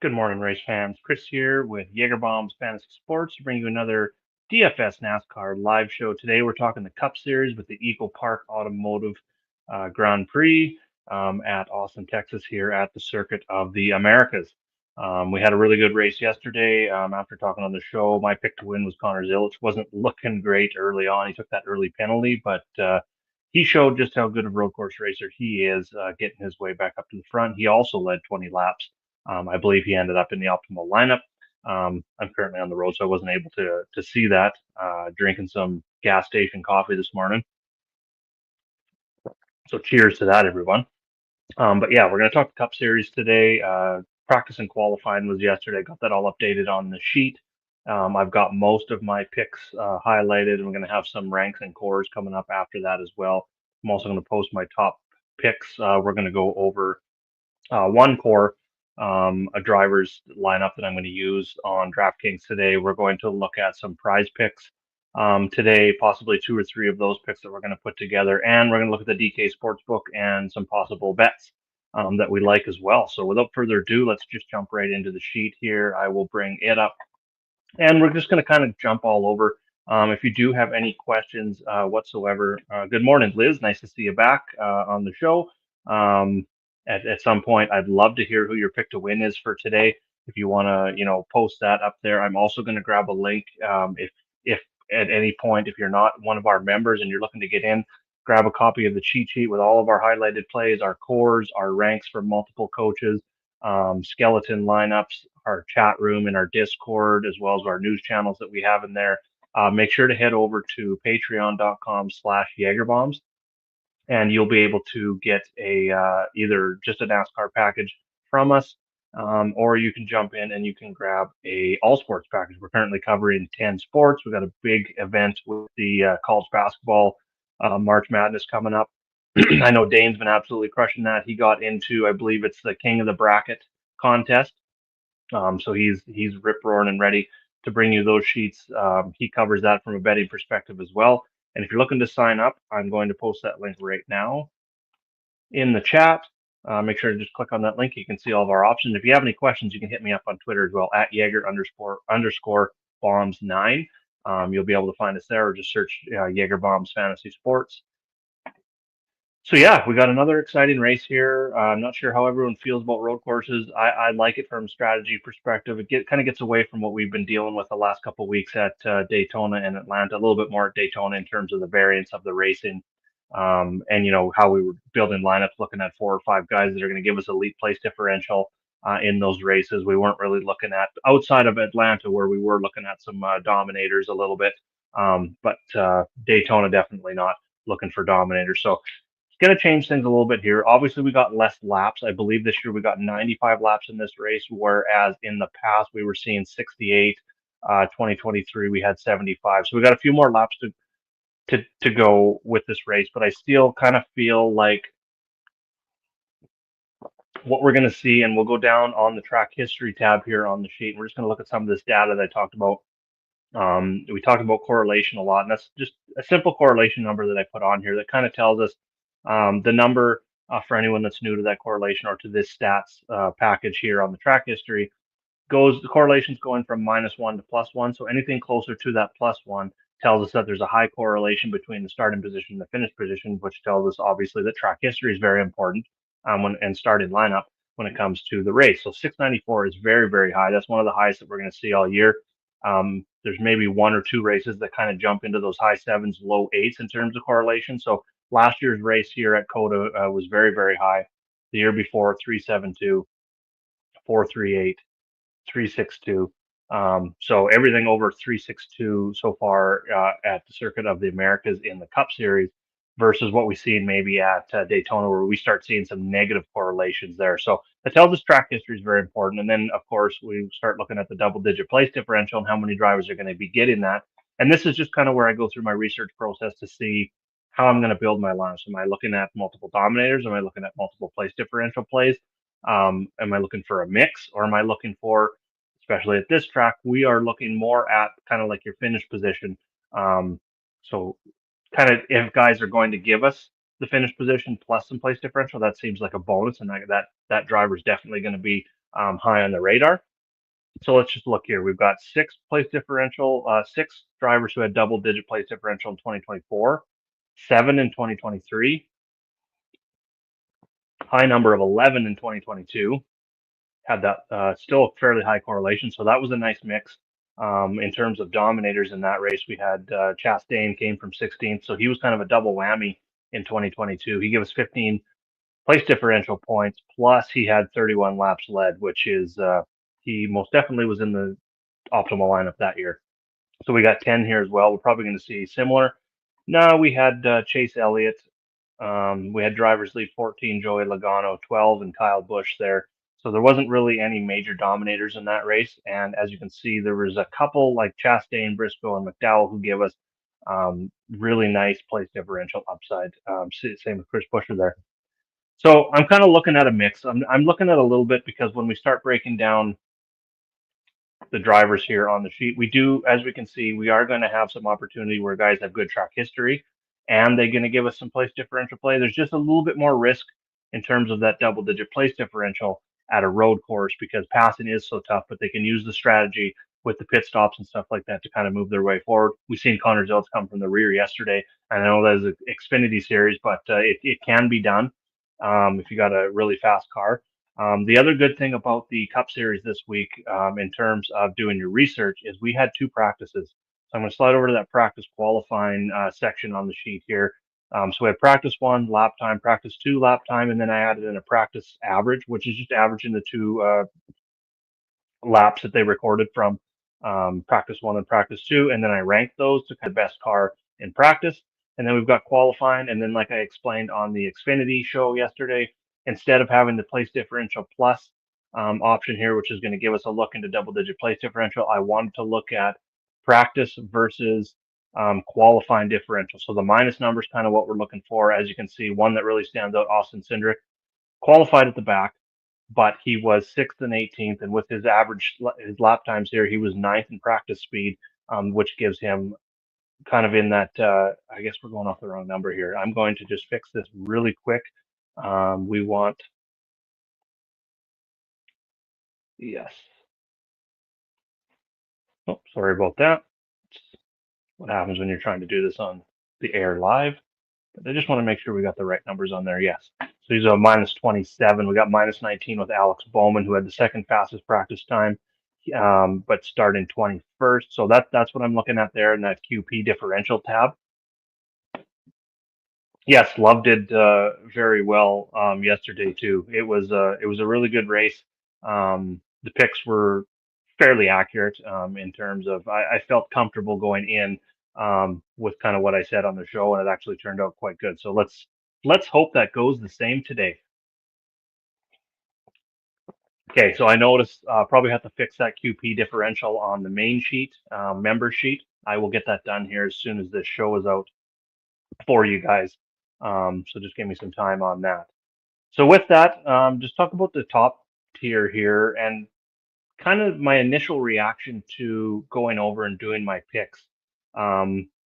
Good morning, race fans. Chris here with Jaeger Bombs Fantasy Sports to bring you another DFS NASCAR live show. Today we're talking the Cup Series with the Eagle Park Automotive Grand Prix at Austin, Texas, here at the Circuit of the Americas. We had a really good race yesterday. After talking on the show, my pick to win was Connor Zilic. Wasn't looking great early on. He took that early penalty, but he showed just how good of a road course racer he is, getting his way back up to the front. He also led 20 laps. I believe he ended up in the optimal lineup. I'm currently on the road, so I wasn't able to see that. Drinking some gas station coffee this morning. So cheers to that, everyone. But yeah, we're going to talk Cup Series today. Practice and qualifying was yesterday. Got that all updated on the sheet. I've got most of my picks highlighted, and we're going to have some ranks and cores coming up after that as well. I'm also going to post my top picks. We're going to go over one core, a driver's lineup that I'm going to use on DraftKings today. We're going to look at some prize picks today, possibly two or three of those picks that we're going to put together. And we're going to look at the DK Sportsbook and some possible bets that we like as well. So without further ado, let's just jump right into the sheet here. I will bring it up. And we're just going to kind of jump all over. If you do have any questions whatsoever, good morning, Liz. Nice to see you back on the show. At some point, I'd love to hear who your pick to win is for today. If you want to, post that up there. I'm also going to grab a link. If at any point, if you're not one of our members and you're looking to get in, grab a copy of the cheat sheet with all of our highlighted plays, our cores, our ranks for multiple coaches, skeleton lineups, our chat room in our Discord, as well as our news channels that we have in there. Make sure to head over to patreon.com/Jagerbombs, and you'll be able to get a either just a NASCAR package from us, or you can jump in and you can grab a all sports package. We're currently covering 10 sports. We've got a big event with the college basketball March Madness coming up. I know Dane's been absolutely crushing that. He got into, I believe it's the King of the Bracket contest. So he's rip roaring and ready to bring you those sheets. He covers that from a betting perspective as well. And if you're looking to sign up, I'm going to post that link right now in the chat. Make sure to just click on that link. You can see all of our options. If you have any questions, you can hit me up on Twitter as well at Jaeger _bombs 9. You'll be able to find us there, or just search Jaeger Bombs Fantasy Sports. So yeah, we got another exciting race here. I'm not sure how everyone feels about road courses. I like it from a strategy perspective. It kind of gets away from what we've been dealing with the last couple of weeks at Daytona and Atlanta. A little bit more at Daytona in terms of the variance of the racing, and how we were building lineups, looking at 4 or 5 guys that are going to give us elite place differential in those races. We weren't really looking at outside of Atlanta, where we were looking at some dominators a little bit, but Daytona definitely not looking for dominators. So going to change things a little bit here. Obviously, we got less laps. I believe this year we got 95 laps in this race, whereas in the past we were seeing 68. 2023 we had 75. So we got a few more laps to go with this race, but I still kind of feel like what we're going to see, and we'll go down on the track history tab here on the sheet. We're just going to look at some of this data that I talked about. We talked about correlation a lot, and that's just a simple correlation number that I put on here that kind of tells us the number for anyone that's new to that correlation or to this stats package here on the track history. The correlation's going from -1 to +1. So anything closer to that +1 tells us that there's a high correlation between the starting position and the finish position, which tells us obviously that track history is very important and starting lineup when it comes to the race. So 694 is very, very high. That's one of the highest that we're going to see all year. There's maybe 1 or 2 races that kind of jump into those high 7s, low 8s in terms of correlation. So last year's race here at COTA was very, very high. The year before, 372, 438, 362. So everything over 362 so far at the Circuit of the Americas in the Cup Series versus what we see maybe at Daytona, where we start seeing some negative correlations there. So that tells us track history is very important. And then, of course, we start looking at the double-digit place differential and how many drivers are going to be getting that. And this is just kind of where I go through my research process to see how I'm going to build my lineups. Am I looking at multiple dominators? Am I looking at multiple place differential plays? Am I looking for a mix, or am I looking for, especially at this track, we are looking more at kind of like your finish position. So kind of if guys are going to give us the finish position plus some place differential, that seems like a bonus, and that driver is definitely going to be high on the radar. So let's just look here. We've got six drivers who had double-digit place differential in 2024, 7 in 2023, high number of 11 in 2022. Had that still a fairly high correlation. So that was a nice mix. In terms of dominators in that race, we had Chastain came from 16th, so he was kind of a double whammy in 2022. He gave us 15 place differential points, plus he had 31 laps led, which is he most definitely was in the optimal lineup that year. So we got 10 here as well. We're probably going to see similar. No, we had Chase Elliott. We had drivers lead 14, Joey Logano, 12, and Kyle Busch there. So there wasn't really any major dominators in that race. And as you can see, there was a couple like Chastain, Briscoe, and McDowell who gave us really nice place differential upside. Same with Chris Buescher there. So I'm kind of looking at a mix. I'm looking at a little bit because when we start breaking down the drivers here on the sheet, we do, as we can see, we are going to have some opportunity where guys have good track history and they're going to give us some place differential play. There's just a little bit more risk in terms of that double digit place differential at a road course because passing is so tough, but they can use the strategy with the pit stops and stuff like that to kind of move their way forward. We've seen Connor Ziltz come from the rear yesterday. I know that is an Xfinity Series, but it can be done if you got a really fast car. The other good thing about the Cup Series this week, in terms of doing your research, is we had two practices. So I'm going to slide over to that practice qualifying section on the sheet here. So we had practice 1, lap time, practice 2, lap time, and then I added in a practice average, which is just averaging the two laps that they recorded from practice 1 and practice 2, and then I ranked those to kind of best car in practice. And then we've got qualifying, and then like I explained on the Xfinity show yesterday, instead of having the place differential plus option here, which is going to give us a look into double-digit place differential, I wanted to look at practice versus qualifying differential. So the minus number is kind of what we're looking for. As you can see, one that really stands out, Austin Cindric, qualified at the back, but he was 6th and 18th, and with his his lap times here, he was 9th in practice speed, which gives him kind of in that. I guess we're going off the wrong number here. I'm going to just fix this really quick. We want, yes. Oh, sorry about that. It's what happens when you're trying to do this on the air live. But I just want to make sure we got the right numbers on there. Yes. So he's a minus 27. We got minus 19 with Alex Bowman, who had the second fastest practice time, but starting 21st. So that's what I'm looking at there in that QP differential tab. Yes, Love did very well yesterday too. It was a really good race. The picks were fairly accurate in terms of I felt comfortable going in with kind of what I said on the show, and it actually turned out quite good. So let's hope that goes the same today. Okay, so I noticed probably have to fix that QP differential on the main sheet, member sheet. I will get that done here as soon as this show is out for you guys. So just give me some time on that. So with that, just talk about the top tier here and kind of my initial reaction to going over and doing my picks.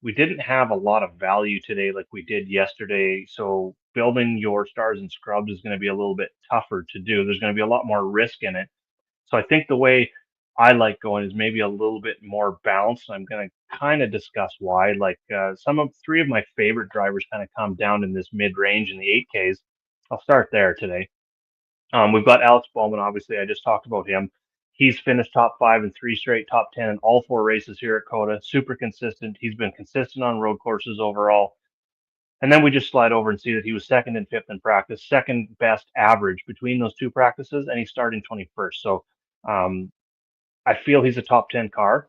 We didn't have a lot of value today like we did yesterday. So building your stars and scrubs is going to be a little bit tougher to do. There's going to be a lot more risk in it. So I think the way I like going is maybe a little bit more balanced. I'm going to kind of discuss why. Like three of my favorite drivers kind of come down in this mid range in the 8Ks. I'll start there today. We've got Alex Bowman, obviously. I just talked about him. He's finished top 5 in 3 straight, top 10 in all 4 races here at COTA. Super consistent. He's been consistent on road courses overall. And then we just slide over and see that he was 2nd and 5th in practice, second best average between those two practices, and he's starting 21st. So I feel he's a top 10 car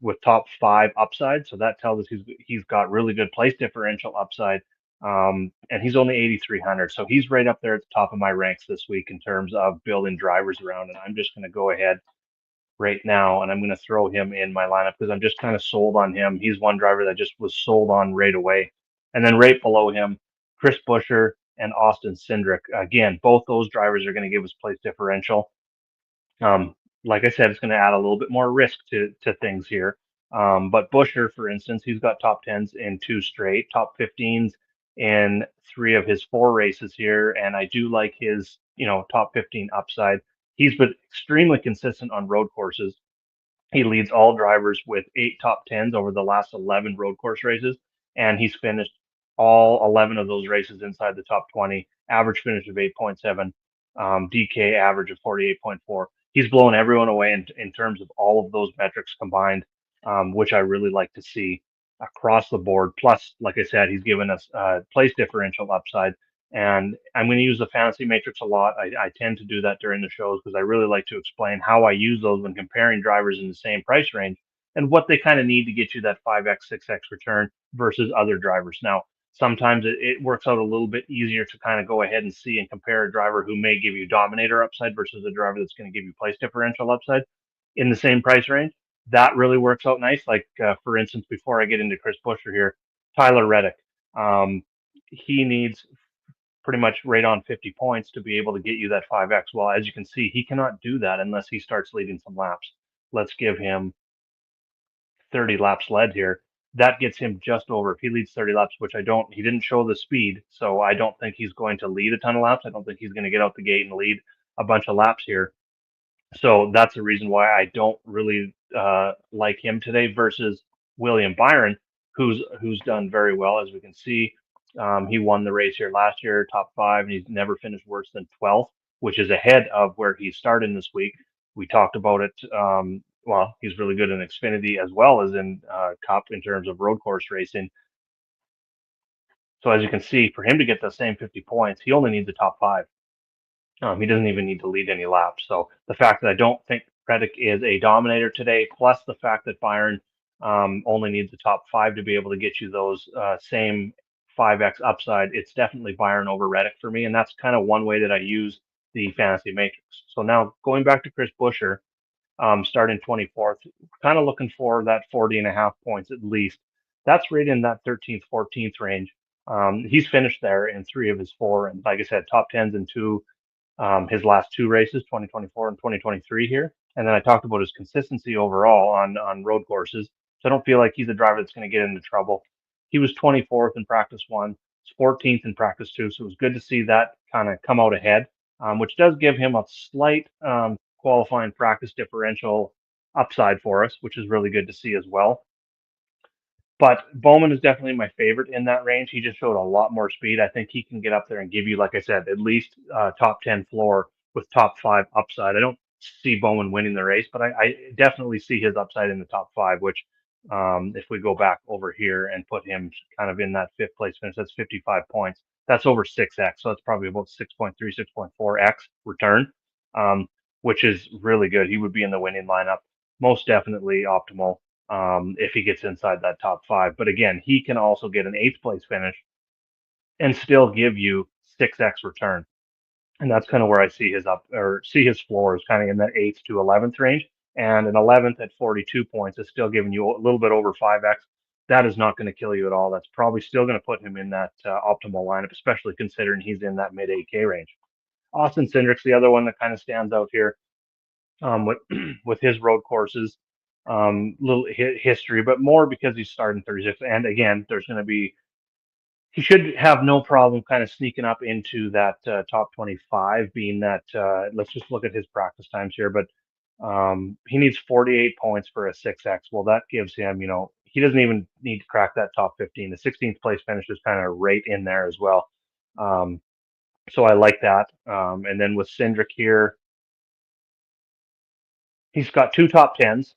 with top 5 upside. So that tells us he's got really good place differential upside. And he's only 8,300. So he's right up there at the top of my ranks this week in terms of building drivers around. And I'm just going to go ahead right now and I'm going to throw him in my lineup because I'm just kind of sold on him. He's one driver that just was sold on right away. And then right below him, Chris Buescher and Austin Cindric. Again, both those drivers are going to give us place differential. Like I said, it's going to add a little bit more risk to things here. But Buescher, for instance, he's got top 10s in 2 straight, top 15s in 3 of his 4 races here, and I do like his top 15 upside. He's been extremely consistent on road courses. He leads all drivers with 8 top 10s over the last 11 road course races, and he's finished all 11 of those races inside the top 20. Average finish of 8.7, DK average of 48.4. He's blown everyone away in terms of all of those metrics combined, which I really like to see across the board. Plus, like I said, he's given us place differential upside. And I'm going to use the fantasy matrix a lot. I tend to do that during the shows because I really like to explain how I use those when comparing drivers in the same price range and what they kind of need to get you that 5x, 6x return versus other drivers. Now, sometimes it works out a little bit easier to kind of go ahead and see and compare a driver who may give you dominator upside versus a driver that's going to give you place differential upside in the same price range. That really works out nice. Like, for instance, before I get into Chris Buescher here, Tyler Reddick. Um, he needs pretty much right on 50 points to be able to get you that 5x. Well, as you can see, he cannot do that unless he starts leading some laps. Let's give him 30 laps led here. That gets him just over. If he leads 30 laps, which he didn't show the speed, so I don't think he's going to lead a ton of laps. I don't think he's going to get out the gate and lead a bunch of laps here. So that's the reason why I don't really like him today versus William Byron, who's done very well. As we can see, he won the race here last year, top 5, and he's never finished worse than 12th, which is ahead of where he started this week. We talked about it. Well, he's really good in Xfinity as well as in Cup in terms of road course racing. So as you can see, for him to get the same 50 points, he only needs the top 5. He doesn't even need to lead any laps. So the fact that I don't think Reddick is a dominator today, plus the fact that Byron only needs the top 5 to be able to get you those same 5x upside, it's definitely Byron over Reddick for me. And that's kind of one way that I use the fantasy matrix. So now going back to Chris Buescher, starting 24th, kind of looking for that 40.5 points at least. That's right in that 13th, 14th range. He's finished there in 3 of his 4. And like I said, top 10s in 2 his last 2 races, 2024 and 2023 here. And then I talked about his consistency overall on road courses. So I don't feel like he's a driver that's going to get into trouble. He was 24th in practice 1, 14th in practice 2. So it was good to see that kind of come out ahead, which does give him a slight qualifying practice differential upside for us, which is really good to see as well. But Bowman is definitely my favorite in that range. He just showed a lot more speed. I think he can get up there and give you, like I said, at least top 10 floor with top 5 upside. I don't see Bowman winning the race, but I definitely see his upside in the top 5, which if we go back over here and put him kind of in that 5th place finish, that's 55 points. That's over 6x. So that's probably about 6.3, 6.4x return, which is really good. He would be in the winning lineup. Most definitely optimal if he gets inside that top 5. But again, he can also get an 8th place finish and still give you 6x return. And that's kind of where I see his floor is kind of in that 8th to 11th range. And an 11th at 42 points is still giving you a little bit over 5x. That is not going to kill you at all. That's probably still going to put him in that optimal lineup, especially considering he's in that mid 8K range. Austin Cindric's the other one that kind of stands out here with with his road courses, little history, but more because he's starting 36. And again, he should have no problem kind of sneaking up into that top 25, being that, let's just look at his practice times here, but he needs 48 points for a 6X. Well, that gives him, he doesn't even need to crack that top 15. The 16th place finish is kind of right in there as well. So I like that. And then with Cindric here, he's got 2 top 10s.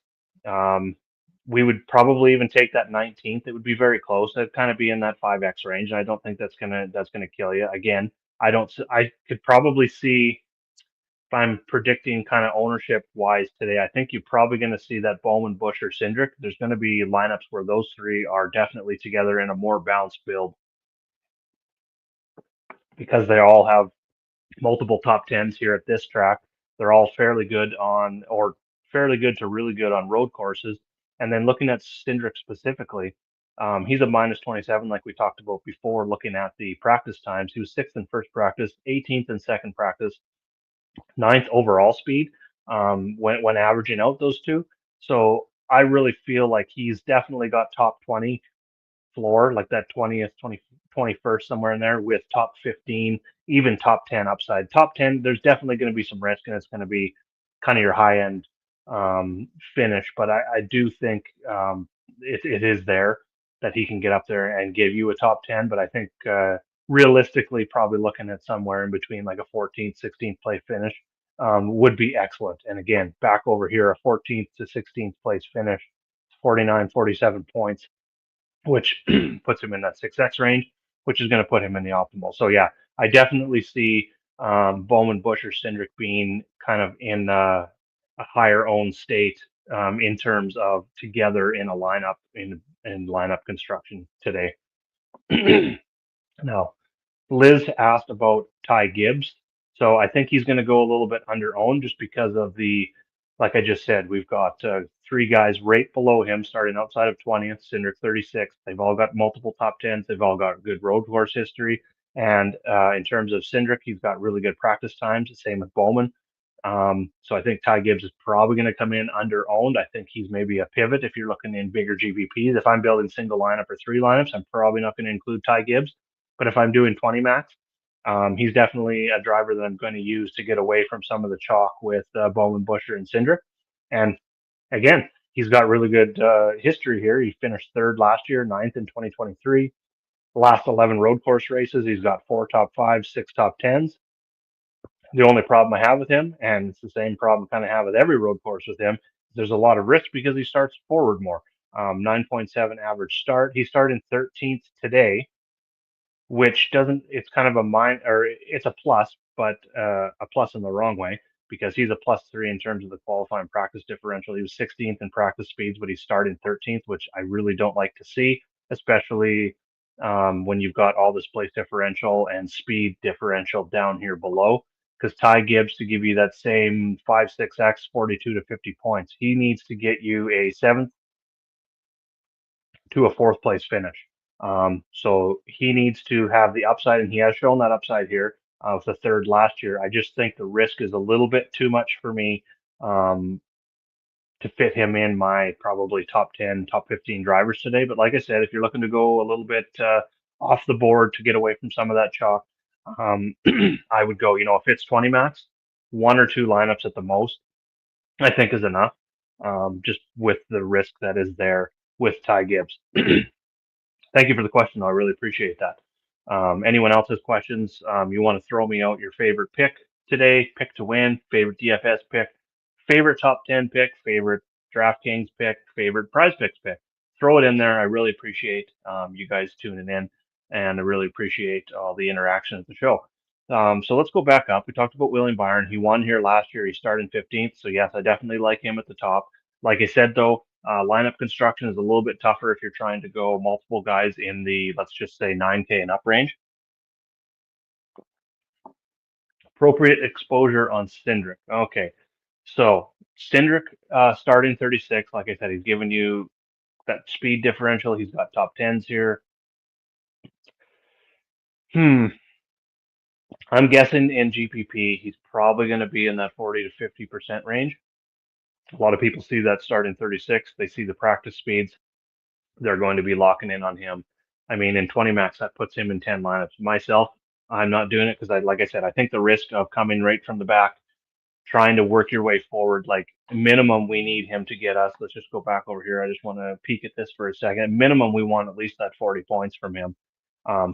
We would probably even take that 19th. It would be very close. It'd kind of be in that 5x range, and I don't think that's gonna kill you. Again, I could probably see if I'm predicting kind of ownership wise today. I think you're probably going to see that Bowman, Bush, or Cindric. There's going to be lineups where those 3 are definitely together in a more balanced build because they all have multiple top 10s here at this track. They're all fairly good or fairly good to really good on road courses. And then looking at Cindric specifically, he's a minus 27, like we talked about before, looking at the practice times. He was 6th in first practice, 18th in second practice, 9th overall speed when averaging out those 2. So I really feel like he's definitely got top 20 floor, like that 20th, 21st, somewhere in there, with top 15, even top 10 upside. Top 10, there's definitely going to be some risk, and it's going to be kind of your high end finish. But I do think it is there that he can get up there and give you a top 10. But I think realistically, probably looking at somewhere in between like a 14th, 16th place finish would be excellent. And again, back over here, a 14th to 16th place finish, 49, 47 points, which puts him in that 6X range, which is going to put him in the optimal. So yeah, I definitely see Bowman, Busch, or Cindric being kind of in a higher owned state in terms of together in a lineup in lineup construction today. Now, Liz asked about Ty Gibbs. So I think he's going to go a little bit under owned just because of like I just said, we've got three guys right below him starting outside of 20th, Cindric 36th. They've all got multiple top 10s. They've all got good road course history. And in terms of Cindric, he's got really good practice times. The same with Bowman. So I think Ty Gibbs is probably going to come in under owned. I think he's maybe a pivot if you're looking in bigger GPPs. If I'm building single lineup or three lineups, I'm probably not going to include Ty Gibbs. But if I'm doing 20 max, he's definitely a driver that I'm going to use to get away from some of the chalk with Bowman, Busher, and Cindric. And again, he's got really good history here. He finished third last year, ninth in 2023. The last 11 road course races, he's got 4 top 5s, 6 top 10s. The only problem I have with him, and it's the same problem I kind of have with every road course with him, there's a lot of risk because he starts forward more. 9.7 average start. He started 13th today, which doesn't, it's kind of a or it's a plus, but a plus in the wrong way because he's a +3 in terms of the qualifying practice differential. He was 16th in practice speeds, but he's starting 13th, which I really don't like to see, especially when you've got all this place differential and speed differential down here below. Because Ty Gibbs, to give you that same 5-6X, 42 to 50 points, he needs to get you a 7th to a 4th place finish. So he needs to have the upside, and he has shown that upside here with the third last year. I just think the risk is a little bit too much for me to fit him in my probably top 10, top 15 drivers today. But like I said, if you're looking to go a little bit off the board to get away from some of that chalk, I would go, if it's 20 max, 1 or 2 lineups at the most, I think is enough, just with the risk that is there with Ty Gibbs. Thank you for the question. I really appreciate that. Anyone else has questions? You want to throw me out your favorite pick today, pick to win, favorite DFS pick, favorite top 10 pick, favorite DraftKings pick, favorite prize picks pick. Throw it in there. I really appreciate you guys tuning in, and I really appreciate all the interaction at the show. So let's go back up. We talked about William Byron. He won here last year. He started 15th. So yes, I definitely like him at the top. Like I said, though, lineup construction is a little bit tougher if you're trying to go multiple guys in the, let's just say 9K and up range. Appropriate exposure on Cindric. Okay. So Cindric starting 36, like I said, he's given you that speed differential. He's got top 10s here. I'm guessing in GPP, he's probably going to be in that 40 to 50% range. A lot of people see that starting 36. They see the practice speeds. They're going to be locking in on him. I mean, in 20 max, that puts him in 10 lineups. Myself, I'm not doing it because like I said, I think the risk of coming right from the back, trying to work your way forward, like minimum, we need him to get us. Let's just go back over here. I just want to peek at this for a second. Minimum, we want at least that 40 points from him.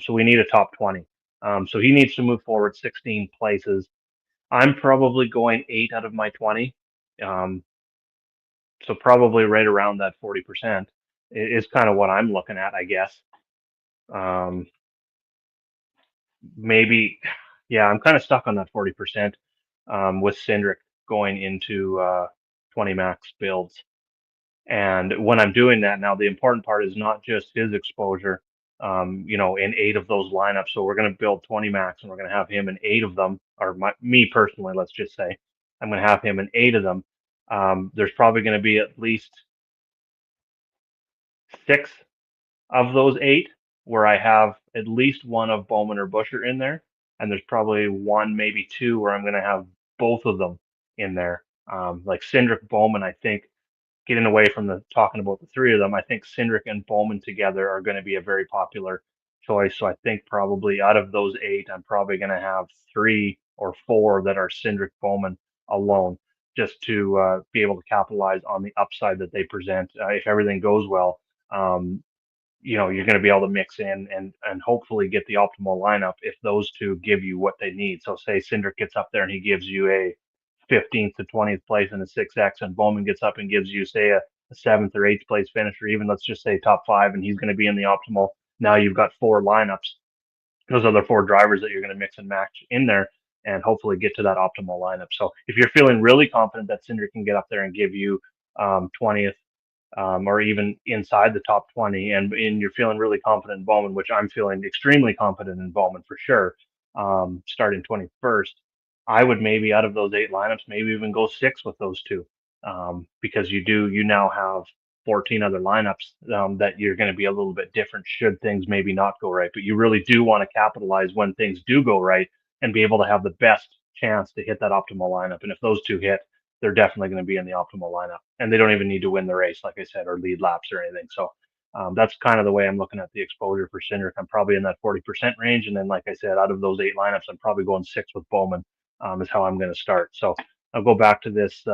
So we need a top 20. So he needs to move forward 16 places. I'm probably going 8 out of my 20. So probably right around that 40% is kind of what I'm looking at, I guess. Maybe, yeah, I'm kind of stuck on that 40% with Cindric going into 20 max builds. And when I'm doing that now, the important part is not just his exposure, in 8 of those lineups. So we're going to build 20 max and we're going to have him in 8 of them, or me personally, let's just say, I'm going to have him in 8 of them. There's probably going to be at least 6 of those 8 where I have at least one of Bowman or Busher in there, and there's probably 1, maybe 2 where I'm going to have both of them in there. Like Cindric, Bowman, I think, getting away from the talking about the 3 of them, I think Cindric and Bowman together are going to be a very popular choice. So I think probably out of those 8, I'm probably going to have 3 or 4 that are Cindric Bowman alone, just to be able to capitalize on the upside that they present. If everything goes well, um, you're going to be able to mix in and hopefully get the optimal lineup if those two give you what they need. So say Cindric gets up there and he gives you a 15th to 20th place in a 6X, and Bowman gets up and gives you, say, a 7th or 8th place finish, or even let's just say top 5, and he's going to be in the optimal. Now you've got 4 lineups. Those are the 4 drivers that you're going to mix and match in there and hopefully get to that optimal lineup. So if you're feeling really confident that Cindric can get up there and give you 20th, or even inside the top 20, and you're feeling really confident in Bowman, which I'm feeling extremely confident in Bowman for sure, starting 21st, I would maybe out of those 8 lineups, maybe even go 6 with those 2, because you now have 14 other lineups that you're going to be a little bit different should things maybe not go right. But you really do want to capitalize when things do go right and be able to have the best chance to hit that optimal lineup. And if those 2 hit, they're definitely going to be in the optimal lineup, and they don't even need to win the race, like I said, or lead laps or anything. So that's kind of the way I'm looking at the exposure for Cindric. I'm probably in that 40% range, and then, like I said, out of those 8 lineups, I'm probably going 6 with Bowman, is how I'm going to start. So I'll go back to this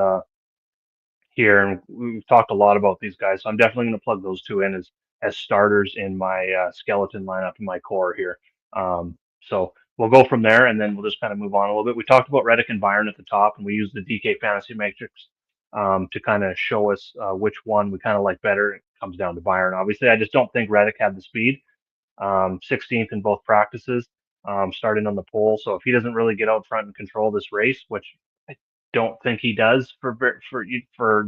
here, and we've talked a lot about these guys, so I'm definitely going to plug those 2 in as starters in my skeleton lineup in my core here. So we'll go from there, and then we'll just kind of move on a little bit. We talked about Reddick and Byron at the top, and we used the DK Fantasy Matrix to kind of show us which one we kind of like better. It comes down to Byron. Obviously, I just don't think Reddick had the speed. 16th in both practices, starting on the pole. So if he doesn't really get out front and control this race, which I don't think he does for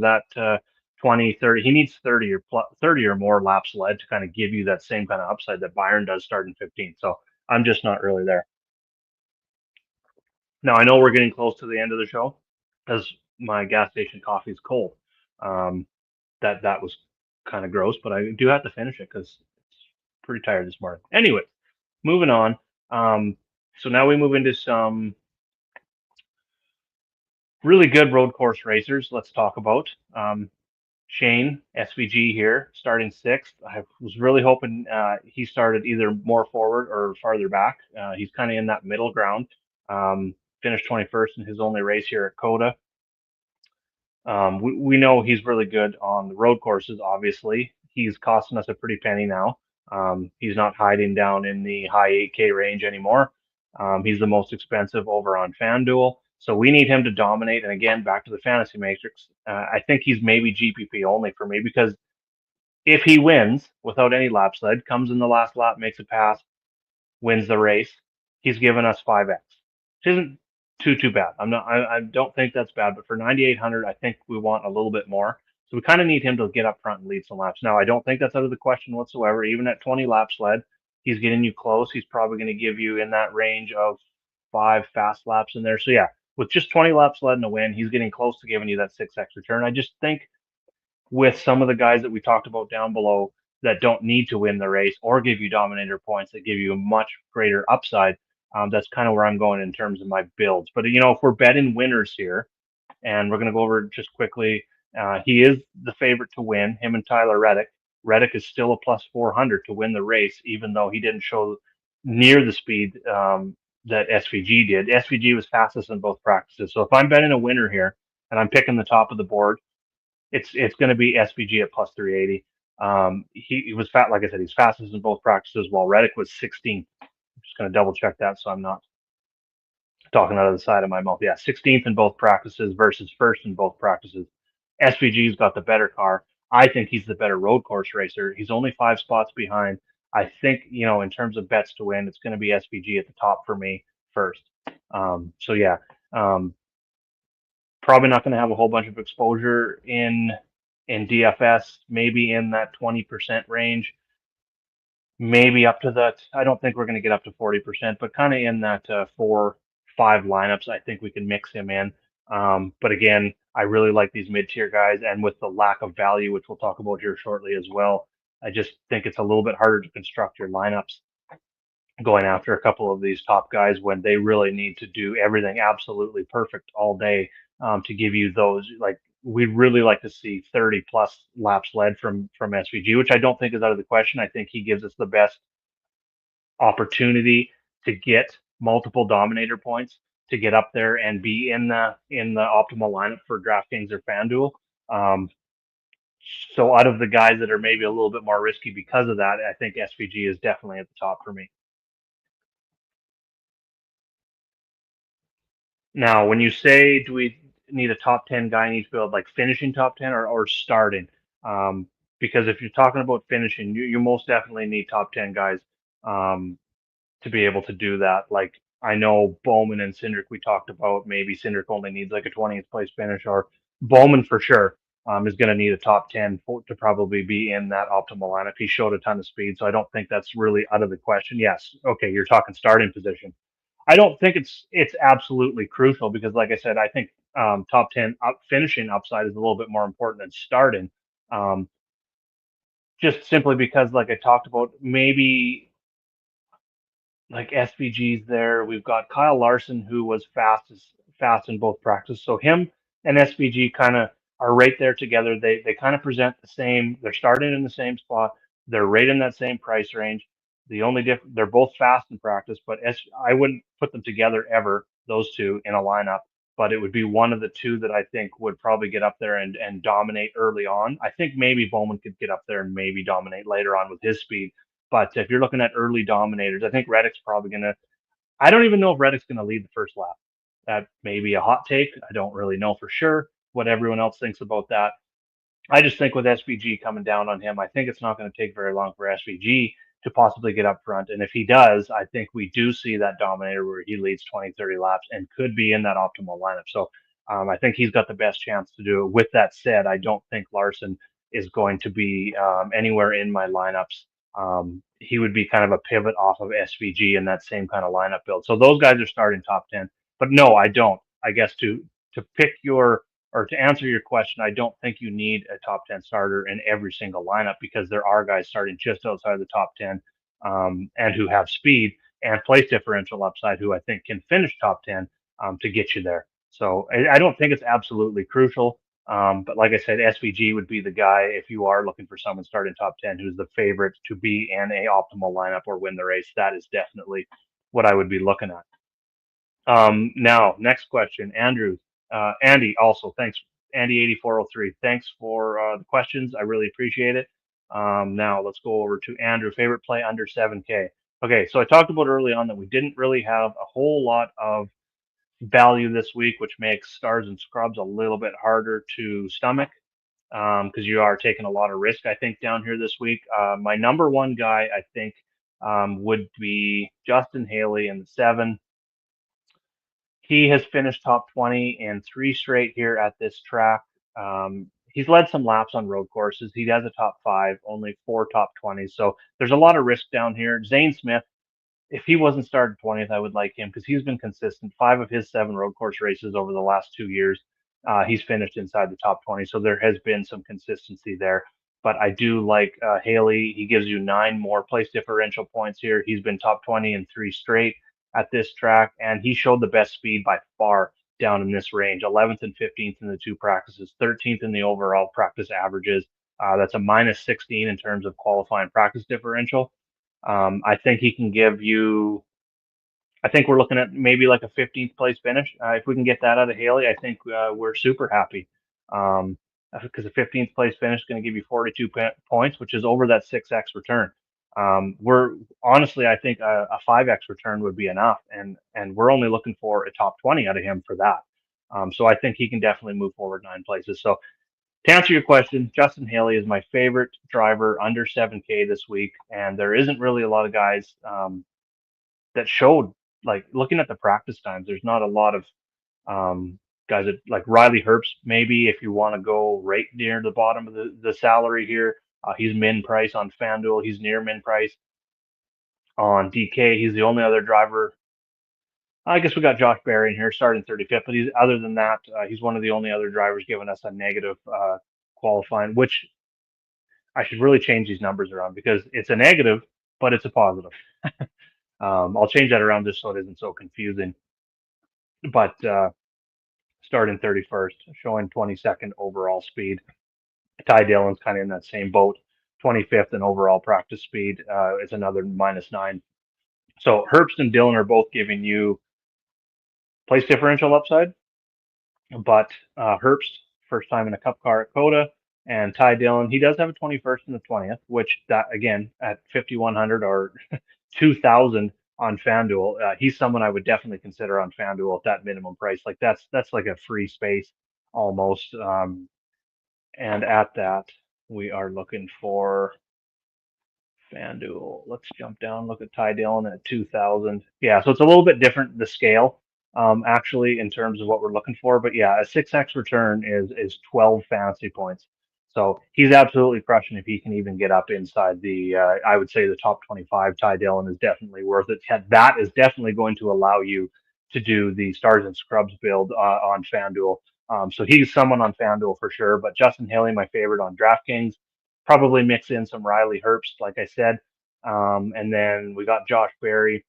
that 20, 30, he needs 30 or more laps led to kind of give you that same kind of upside that Byron does starting 15th. So I'm just not really there. Now I know we're getting close to the end of the show because my gas station coffee is cold. Um, that was kind of gross, but I do have to finish it because it's pretty tired this morning. Anyway, moving on. So now we move into some really good road course racers. Let's talk about Shane SVG here, starting 6th. I was really hoping he started either more forward or farther back. He's kind of in that middle ground. Finished 21st in his only race here at COTA. We know he's really good on the road courses, obviously. He's costing us a pretty penny now. He's not hiding down in the high 8K range anymore. He's the most expensive over on FanDuel. So we need him to dominate. And again, back to the fantasy matrix. I think he's maybe GPP only for me because if he wins without any lap sled, comes in the last lap, makes a pass, wins the race, he's given us 5x, which isn't too bad. I don't think that's bad, but for 9,800, I think we want a little bit more. So we kind of need him to get up front and lead some laps. Now I don't think that's out of the question whatsoever. Even at 20 laps led, he's getting you close. He's probably going to give you in that range of 5 fast laps in there. So yeah, with just 20 laps led and a win, he's getting close to giving you that 6x return. I just think with some of the guys that we talked about down below that don't need to win the race or give you dominator points that give you a much greater upside. That's kind of where I'm going in terms of my builds. But if we're betting winners here, and we're going to go over just quickly, he is the favorite to win. Him and Tyler Reddick. Reddick is still a plus 400 to win the race, even though he didn't show near the speed that SVG did. SVG was fastest in both practices. So if I'm betting a winner here and I'm picking the top of the board, it's going to be SVG at plus 380. He was fat, like I said, he's fastest in both practices, while Reddick was 16th. I'm just going to double check that so I'm not talking out of the side of my mouth. Yeah, 16th in both practices versus first in both practices. SVG's got the better car. I think he's the better road course racer. He's only 5 spots behind. I think, in terms of bets to win, it's going to be SVG at the top for me first. So yeah, probably not going to have a whole bunch of exposure in DFS, maybe in that 20% range, maybe up to that. I don't think we're going to get up to 40%, but kind of in that 4-5 lineups, I think we can mix him in. But again, I really like these mid-tier guys, and with the lack of value, which we'll talk about here shortly as well, I just think it's a little bit harder to construct your lineups going after a couple of these top guys when they really need to do everything absolutely perfect all day to give you those. Like, we'd really like to see 30 plus laps led from SVG, which I don't think is out of the question. I think he gives us the best opportunity to get multiple dominator points to get up there and be in the optimal lineup for DraftKings or FanDuel. Um, so out of the guys that are maybe a little bit more risky because of that, I think SVG is definitely at the top for me. Now, when you say do we need a top 10 guy in each field, like finishing top 10 or starting? Um, because if you're talking about finishing, you most definitely need top 10 guys. Um, to be able to do that. Like I know Bowman and Cindric we talked about. Maybe Cindric only needs like a 20th place finish, or Bowman for sure is going to need a top 10 to probably be in that optimal lineup. He showed a ton of speed, so I don't think that's really out of the question. Yes, okay, you're talking starting position. I don't think it's absolutely crucial because, like I said, I think top 10 finishing upside is a little bit more important than starting. Um, just simply because, like I talked about, maybe like SVG's there. We've got Kyle Larson, who was fast in both practice. So him and SVG kind of are right there together. They kind of present the same. They're starting in the same spot. They're right in that same price range. The only difference, they're both fast in practice, but I wouldn't put them together ever. Those two in a lineup, but it would be one of the two that I think would probably get up there and dominate early on. I think maybe Bowman could get up there and maybe dominate later on with his speed, but if you're looking at early dominators, I think Reddick's probably going to. I don't even know if Reddick's going to lead the first lap. That may be a hot take. I don't really know for sure what everyone else thinks about that. I just think with SVG coming down on him, I think it's not going to take very long for SVG to possibly get up front. And if he does, I think we do see that dominator where he leads 20, 30 laps and could be in that optimal lineup. So I think he's got the best chance to do it. With that said, I don't think Larson is going to be anywhere in my lineups. He would be kind of a pivot off of SVG in that same kind of lineup build. So those guys are starting top 10. But no, I don't. I guess to pick your or to answer your question, I don't think you need a top 10 starter in every single lineup because there are guys starting just outside the top 10 and who have speed and place differential upside who I think can finish top 10 to get you there. So I don't think it's absolutely crucial. But like I said, SVG would be the guy if you are looking for someone starting top 10 who's the favorite to be in a optimal lineup or win the race. That is definitely what I would be looking at. Now, next question, Andrew. Andy, also thanks, Andy8403. Thanks for the questions. I really appreciate it. Now let's go over to Andrew. Favorite play under 7K. Okay, so I talked about early on that we didn't really have a whole lot of value this week, which makes stars and scrubs a little bit harder to stomach because you are taking a lot of risk, I think, down here this week. My number one guy, I think, would be Justin Haley in the 7. He has finished top 20 in 3 straight here at this track. He's led some laps on road courses. He has a top 5, only 4 top 20s. So there's a lot of risk down here. Zane Smith, if he wasn't started 20th, I would like him because he's been consistent. 5 of his 7 road course races over the last 2 years, he's finished inside the top 20. So there has been some consistency there. But I do like Haley. He gives you 9 more place differential points here. He's been top 20 in 3 straight at this track, and he showed the best speed by far down in this range. 11th and 15th in the 2 practices, 13th in the overall practice averages. That's a minus 16 in terms of qualifying practice differential. I think he can give you. I think we're looking at maybe like a 15th place finish. If we can get that out of Haley, I think we're super happy. Because a 15th place finish is going to give you 42 points, which is over that 6x return. We're honestly, I think a 5x return would be enough, and we're only looking for a top 20 out of him for that. So I think he can definitely move forward 9 places. So to answer your question, Justin Haley is my favorite driver under 7K this week, and there isn't really a lot of guys that showed, like looking at the practice times, there's not a lot of guys that like Riley Herbst, maybe if you want to go right near the bottom of the salary here. He's min price on FanDuel. He's near min price on DK. He's the only other driver. I guess we got Josh Berry in here starting 35th, but he's other than that, he's one of the only other drivers giving us a negative qualifying, which I should really change these numbers around because it's a negative, but it's a positive. I'll change that around just so it isn't so confusing. But starting 31st, showing 22nd overall speed. Ty Dillon's kind of in that same boat. 25th in overall practice speed. It's another minus 9 So Herbst and Dillon are both giving you place differential upside, but Herbst, first time in a Cup car at COTA, and Ty Dillon, he does have a 21st and a 20th, which that again at 5,100 or 2,000 on FanDuel, he's someone I would definitely consider on FanDuel at that minimum price. Like that's like a free space almost. And at that, we are looking for FanDuel. Let's jump down, look at Ty Dillon at 2,000. Yeah, so it's a little bit different, the scale, actually, in terms of what we're looking for. But yeah, a 6x return is 12 fantasy points. So he's absolutely crushing if he can even get up inside the, I would say the top 25. Ty Dillon is definitely worth it. That is definitely going to allow you to do the Stars and Scrubs build on FanDuel. So he's someone on FanDuel for sure. But Justin Haley, my favorite on DraftKings. Probably mix in some Riley Herbst, like I said. And then we got Josh Berry.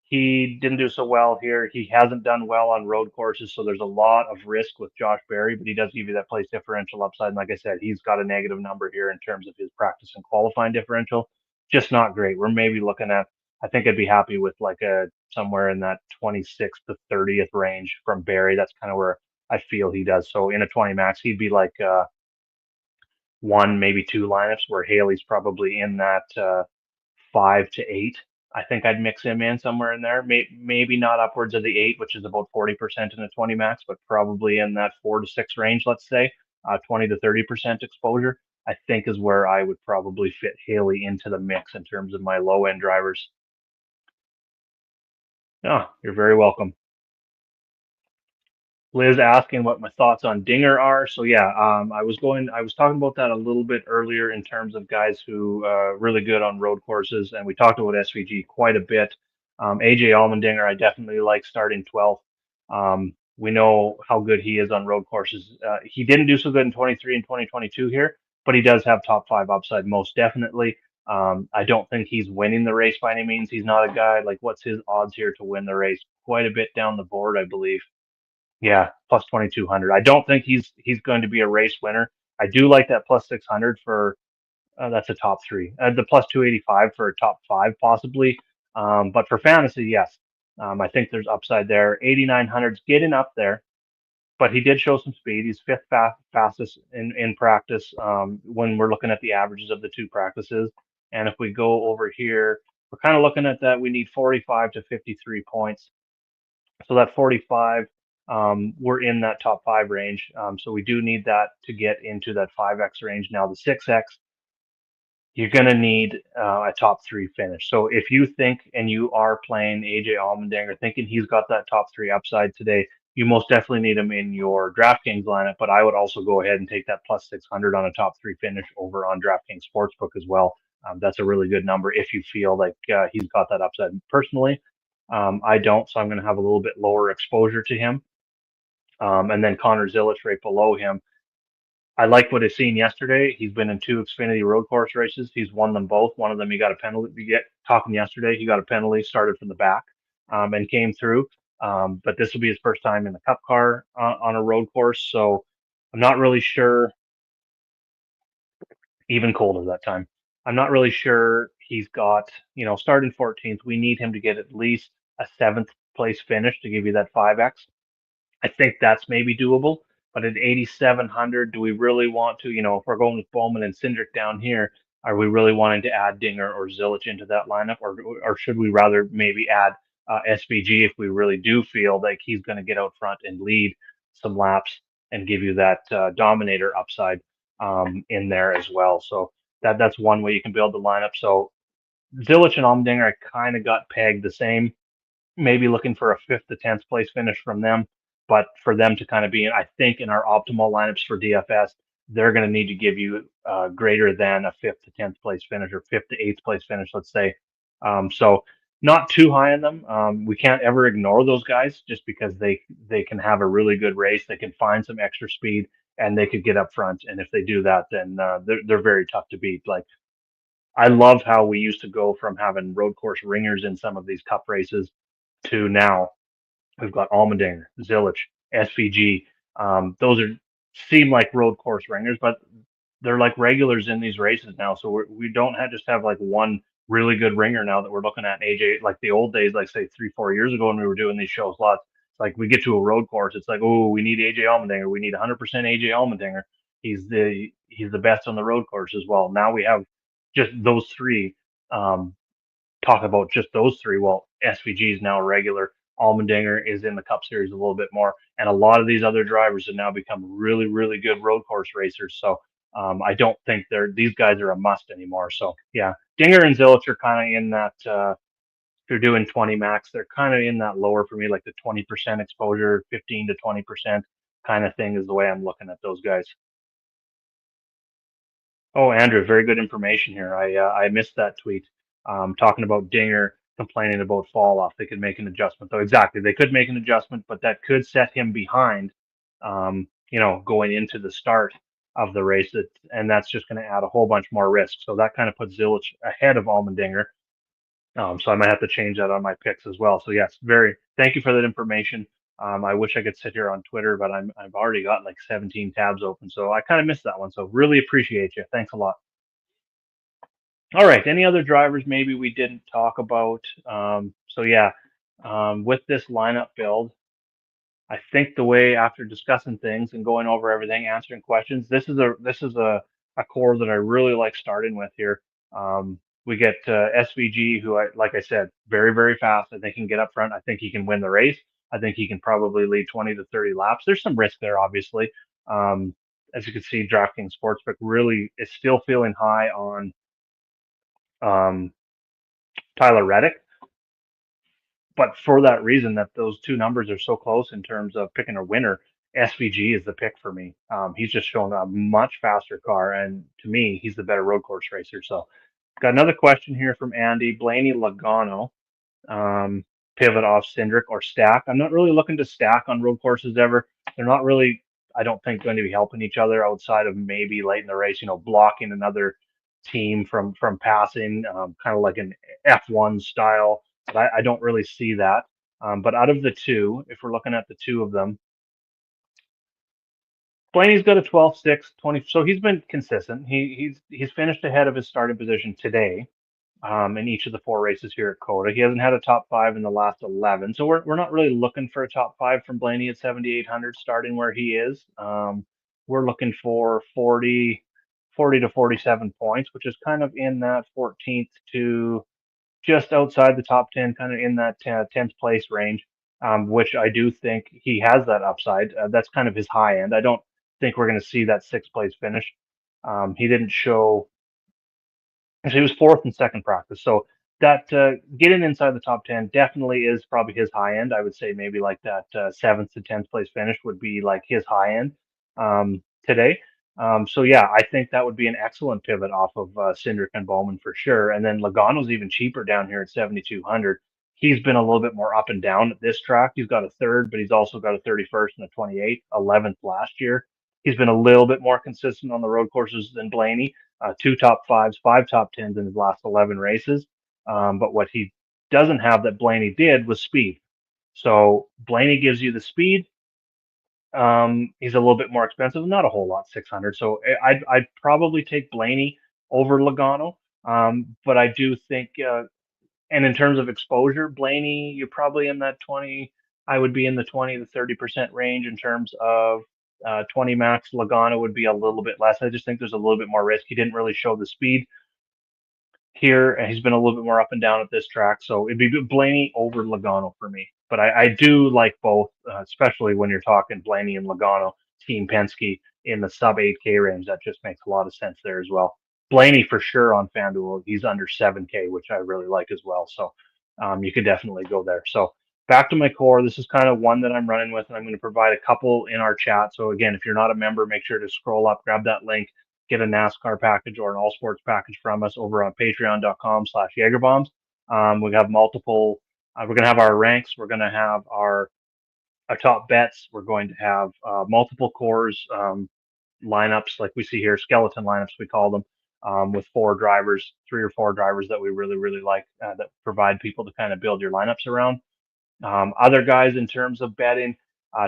He didn't do so well here. He hasn't done well on road courses, so there's a lot of risk with Josh Berry, but he does give you that place differential upside. And like I said, he's got a negative number here in terms of his practice and qualifying differential. Just not great. We're maybe looking at, I think I'd be happy with like a somewhere in that 26th to 30th range from Berry. That's kind of where I feel he does. So in a 20 max, he'd be like one, maybe two lineups where Haley's probably in that 5 to 8. I think I'd mix him in somewhere in there. Maybe not upwards of the 8, which is about 40% in a 20 max, but probably in that 4 to 6 range, let's say, 20 to 30% exposure. I think is where I would probably fit Haley into the mix in terms of my low end drivers. Oh, you're very welcome. Liz asking what my thoughts on Dinger are. So yeah, I was talking about that a little bit earlier in terms of guys who really good on road courses, and we talked about SVG quite a bit. AJ Allmendinger, I definitely like starting 12th. We know how good he is on road courses. He didn't do so good in 23 and 2022 here, but he does have top five upside most definitely. I don't think he's winning the race by any means. He's not a guy like what's his odds here to win the race? Quite a bit down the board, I believe. Yeah, plus 2,200. I don't think he's going to be a race winner. I do like that plus 600 for that's a top three. The plus 285 for a top five possibly. But for fantasy, yes, I think there's upside there. 8,900's getting up there, but he did show some speed. He's fifth fastest in practice when we're looking at the averages of the two practices. And if we go over here, we're kind of looking at that. We need 45 to 53 points. So that 45, we're in that top five range. So we do need that to get into that 5X range. Now the 6X, you're going to need a top three finish. So if you think and you are playing AJ Allmendinger, thinking he's got that top three upside today, you most definitely need him in your DraftKings lineup. But I would also go ahead and take that plus 600 on a top three finish over on DraftKings Sportsbook as well. That's a really good number if you feel like he's got that upside. Personally, I don't, so I'm going to have a little bit lower exposure to him. And then Connor Zilic right below him. I like what I've seen yesterday. He's been in two Xfinity road course races. He's won them both. One of them he got a penalty. Talking yesterday, he got a penalty, started from the back, and came through. But this will be his first time in the Cup car on a road course, so I'm not really sure. Even colder that time. I'm not really sure he's got, starting 14th. We need him to get at least a seventh place finish to give you that 5X. I think that's maybe doable. But at 8,700, do we really want to, if we're going with Bowman and Cindric down here, are we really wanting to add Dinger or Zilic into that lineup? Or should we rather maybe add SVG if we really do feel like he's going to get out front and lead some laps and give you that dominator upside in there as well? So that's one way you can build the lineup. So Zilic and Allmendinger, I kind of got pegged the same, maybe looking for a fifth to 10th place finish from them. But for them to kind of be, I think, in our optimal lineups for DFS, they're going to need to give you greater than a fifth to 10th place finish or fifth to eighth place finish, let's say. So not too high on them. We can't ever ignore those guys just because they can have a really good race. They can find some extra speed and they could get up front. And if they do that, then they're very tough to beat. Like I love how we used to go from having road course ringers in some of these cup races to now we've got Allmendinger, Zilic, SVG. Those seem like road course ringers, but they're like regulars in these races now. So we don't just have like one really good ringer now that we're looking at. AJ, like the old days, like say 3, 4 years ago when we were doing these shows, lots. Like we get to a road course, it's like, oh, we need AJ Allmendinger. We need 100% AJ Allmendinger. He's the best on the road course as well. Now we have just those three. Um, talk about just those three. Well, SVG is now a regular. Allmendinger is in the Cup Series a little bit more, and a lot of these other drivers have now become really, really good road course racers. So I don't think these guys are a must anymore. So yeah, Dinger and Zilich are kind of in that. If you're doing 20 max, they're kind of in that lower for me, like the 20% exposure, 15 to 20% kind of thing is the way I'm looking at those guys. Oh, Andrew, very good information here. I missed that tweet. Talking about Dinger complaining about fall off. They could make an adjustment, though. Exactly, they could make an adjustment, but that could set him behind. Going into the start of the race, and that's just going to add a whole bunch more risk. So that kind of puts Zilich ahead of Allmendinger. So I might have to change that on my picks as well. So yes, thank you for that information. I wish I could sit here on Twitter, but I've already got like 17 tabs open, so I kind of missed that one. So really appreciate you. Thanks a lot. All right, any other drivers maybe we didn't talk about? So yeah, with this lineup build, I think the way after discussing things and going over everything, answering questions, this is a core that I really like starting with here. We get SVG, who like I said, very very fast. I think he can get up front. I think he can win the race. I think he can probably lead 20 to 30 laps. There's some risk there, obviously. Um, as you can see, DraftKings Sportsbook really is still feeling high on um, Tyler Reddick. But for that reason, that those two numbers are so close in terms of picking a winner, SVG is the pick for me. He's just shown a much faster car, and to me, he's the better road course racer. So, got another question here from Andy Blaney Logano. Um, Pivot off Cindric or stack. I'm not really looking to stack on road courses ever. They're not really, I don't think, going to be helping each other outside of maybe late in the race. Blocking another team from passing, kind of like an F1 style. But I don't really see that. But out of the two, if we're looking at the two of them, Blaney's got a 12.6, 20. So he's been consistent. He's finished ahead of his starting position today in each of the four races here at COTA. He hasn't had a top five in the last 11. So we're not really looking for a top five from Blaney at 7,800 starting where he is. We're looking for 40 to 47 points, which is kind of in that 14th to just outside the top 10, kind of in that 10th place range, which I do think he has that upside. That's kind of his high end. I don't think we're going to see that sixth place finish. He didn't show so he was fourth in second practice. So that getting inside the top 10 definitely is probably his high end. I would say maybe like that seventh to 10th place finish would be like his high end today. So yeah, I think that would be an excellent pivot off of Cindric and Bowman for sure. And then Logano's even cheaper down here at 7,200. He's been a little bit more up and down at this track. He's got a third, but he's also got a 31st and a 28th, 11th last year. He's been a little bit more consistent on the road courses than Blaney, two top fives, five top tens in his last 11 races. But what he doesn't have that Blaney did was speed. So Blaney gives you the speed. He's a little bit more expensive, not a whole lot, 600. So I'd probably take Blaney over Logano. But I do think, and in terms of exposure, Blaney, you're probably in that 20. I would be in the 20 to 30% range in terms of 20 max. Logano would be a little bit less. I just think there's a little bit more risk. He didn't really show the speed here, and he's been a little bit more up and down at this track. So it'd be Blaney over Logano for me. But I do like both, especially when you're talking Blaney and Logano, Team Penske in the sub 8K range. That just makes a lot of sense there as well. Blaney for sure on FanDuel, he's under 7K, which I really like as well. So you could definitely go there. So back to my core. This is kind of one that I'm running with, and I'm going to provide a couple in our chat. So again, if you're not a member, make sure to scroll up, grab that link, get a NASCAR package or an all sports package from us over on patreon.com/Jagerbombs. We have multiple, we're going to have our ranks. We're going to have our top bets. We're going to have multiple cores, lineups like we see here, skeleton lineups, we call them, with four drivers, three or four drivers that we really, really like that provide people to kind of build your lineups around. Other guys in terms of betting,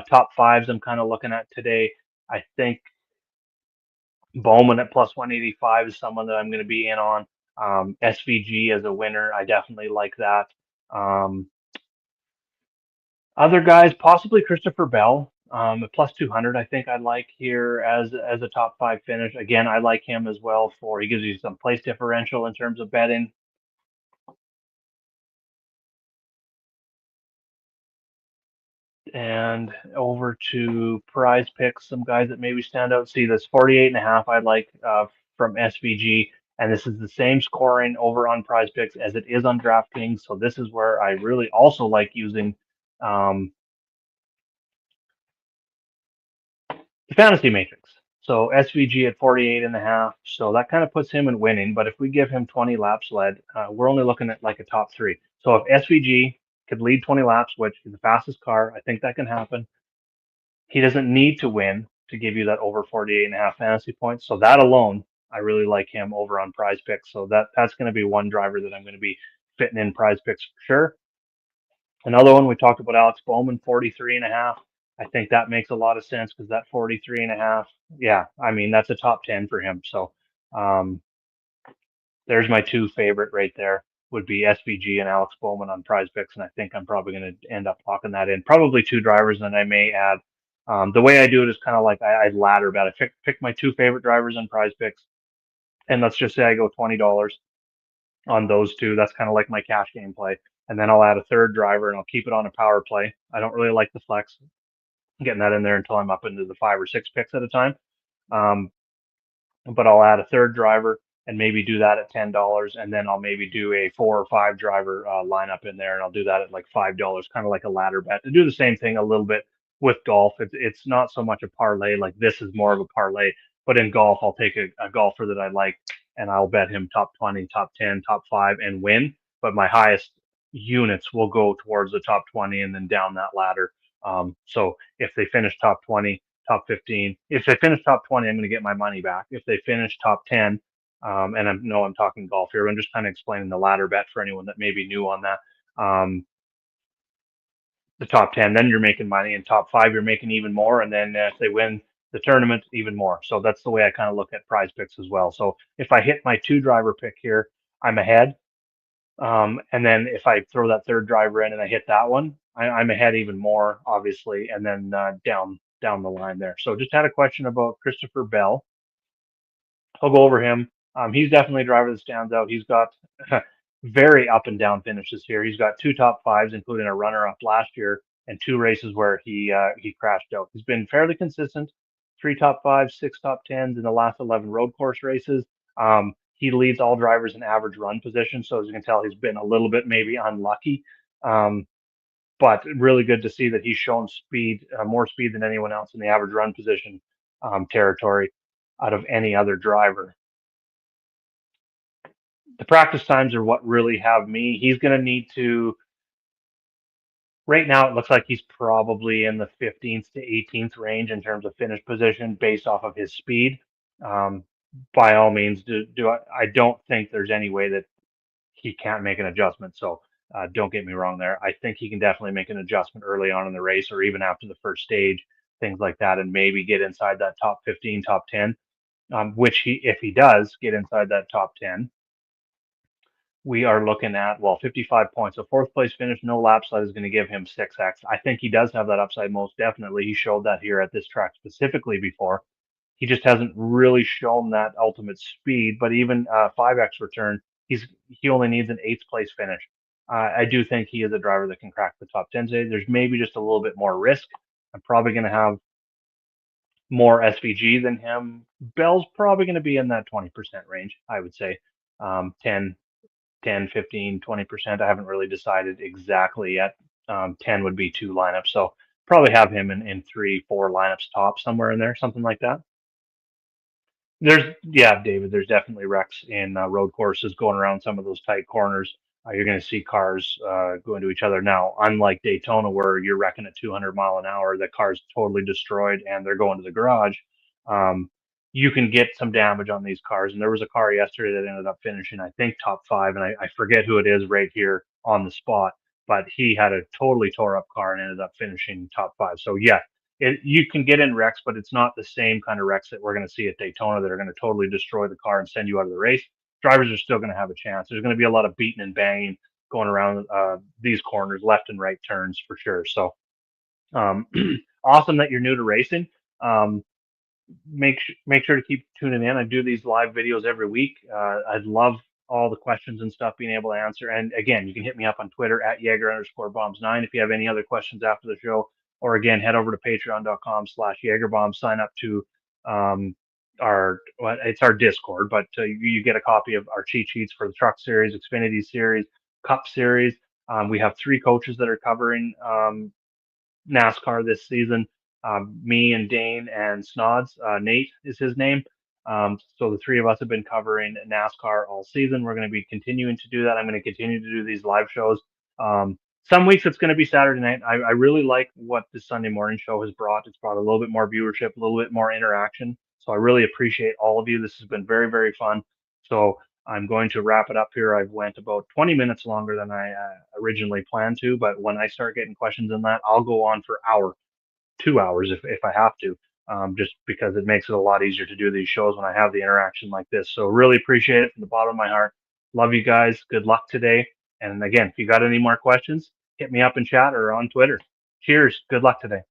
top fives I'm kind of looking at today. I think Bowman at plus 185 is someone that I'm going to be in on. SVG as a winner, I definitely like that. Um, Other guys, possibly Christopher Bell, at plus 200. I think I like here as a top five finish. Again, I like him as well for he gives you some place differential in terms of betting. And over to prize picks, some guys that maybe stand out. See this 48.5 I like from SVG, and this is the same scoring over on prize picks as it is on DraftKings. So this is where I really also like using um, the fantasy matrix. So SVG at 48.5. So that kind of puts him in winning. But if we give him 20 laps led, we're only looking at like a top three. So if SVG could lead 20 laps, which is the fastest car, I think that can happen. He doesn't need to win to give you that over 48.5 fantasy points. So that alone, I really like him over on prize picks. So that's going to be one driver that I'm going to be fitting in prize picks for sure. Another one we talked about Alex Bowman, 43.5. I think that makes a lot of sense because that 43.5, yeah, I mean, that's a top 10 for him. So um, there's my two favorite right there would be SVG and Alex Bowman on prize picks. And I think I'm probably going to end up locking that in. Probably two drivers, and I may add. The way I do it is kind of like I ladder bet. I pick my two favorite drivers on prize picks. And let's just say I go $20 on those two. That's kind of like my cash game play. And then I'll add a third driver and I'll keep it on a power play. I don't really like the flex, getting that in there until I'm up into the 5 or 6 picks at a time. Um, but I'll add a third driver and maybe do that at $10, and then I'll maybe do a 4 or 5 driver lineup in there, and I'll do that at like $5, kind of like a ladder bet. To do the same thing a little bit with golf, it's not so much a parlay. Like this is more of a parlay, but in golf, I'll take a golfer that I like, and I'll bet him top 20, top 10, top 5, and win. But my highest units will go towards the top 20 and then down that ladder. So if they finish top 20, top 15. If they finish top 20, I'm going to get my money back. If they finish top 10, and I'm talking golf here, I'm just kind of explaining the ladder bet for anyone that may be new on that. The top 10, then you're making money, and top 5, you're making even more. And then if they win the tournament, even more. So that's the way I kind of look at prize picks as well. So if I hit my two driver pick here, I'm ahead. And then if I throw that third driver in and I hit that one, I'm ahead even more, obviously, and then down the line there. So just had a question about Christopher Bell. I'll go over him. He's definitely a driver that stands out. He's got very up and down finishes here. He's got two top fives, including a runner up last year, and two races where he crashed out. He's been fairly consistent, three top fives, six top tens in the last 11 road course races. He leads all drivers in average run position, so as you can tell, he's been a little bit maybe unlucky. Um, but really good to see that he's shown speed, more speed than anyone else in the average run position territory out of any other driver. The practice times are what really have me. He's going to need to. Right now, it looks like he's probably in the 15th to 18th range in terms of finish position based off of his speed. Um, by all means, I don't think there's any way that he can't make an adjustment. So don't get me wrong there. I think he can definitely make an adjustment early on in the race or even after the first stage, things like that, and maybe get inside that top 15, top 10, which if he does get inside that top 10, we are looking at, well, 55 points. So fourth place finish, no lap slide is going to give him 6x. I think he does have that upside most definitely. He showed that here at this track specifically before. He just hasn't really shown that ultimate speed, but even 5x return, he only needs an eighth place finish. I do think he is a driver that can crack the top 10 today. There's maybe just a little bit more risk. I'm probably going to have more SVG than him. Bell's probably going to be in that 20% range, I would say. 10, 15, 20%. I haven't really decided exactly yet. 10 would be two lineups. So probably have him in 3, 4 lineups top, somewhere in there, something like that. Yeah, David, there's definitely wrecks in road courses going around some of those tight corners. You're going to see cars go into each other. Now, unlike Daytona, where you're wrecking at 200 mile an hour, the car's totally destroyed and they're going to the garage. Um, you can get some damage on these cars. And there was a car yesterday that ended up finishing, I think, top 5, and I forget who it is right here on the spot, but he had a totally tore up car and ended up finishing top 5. So yeah, you can get in wrecks, but it's not the same kind of wrecks that we're going to see at Daytona that are going to totally destroy the car and send you out of the race. drivers are still going to have a chance. There's going to be a lot of beating and banging going around these corners, left and right turns for sure. So um, awesome that you're new to racing. Um, make sure to keep tuning in. I do these live videos every week. I'd love all the questions and stuff being able to answer. And again, you can hit me up on Twitter at Jaeger_bombs9 if you have any other questions after the show. Or again, head over to patreon.com/JaegerBombs. Sign up to um, it's our Discord, but you get a copy of our cheat sheets for the Truck Series, Xfinity Series, Cup Series. We have 3 coaches that are covering NASCAR this season. Me and Dane and Snods, Nate is his name. So the 3 of us have been covering NASCAR all season. We're going to be continuing to do that. I'm going to continue to do these live shows. Some weeks it's going to be Saturday night. I really like what the Sunday morning show has brought. It's brought a little bit more viewership, a little bit more interaction. So I really appreciate all of you. This has been very, very fun. So I'm going to wrap it up here. I've went about 20 minutes longer than I originally planned to, but when I start getting questions in that, I'll go on for hour, 2 hours if I have to, just because it makes it a lot easier to do these shows when I have the interaction like this. So really appreciate it from the bottom of my heart. Love you guys. Good luck today. And again, if you got any more questions, hit me up in chat or on Twitter. Cheers. Good luck today.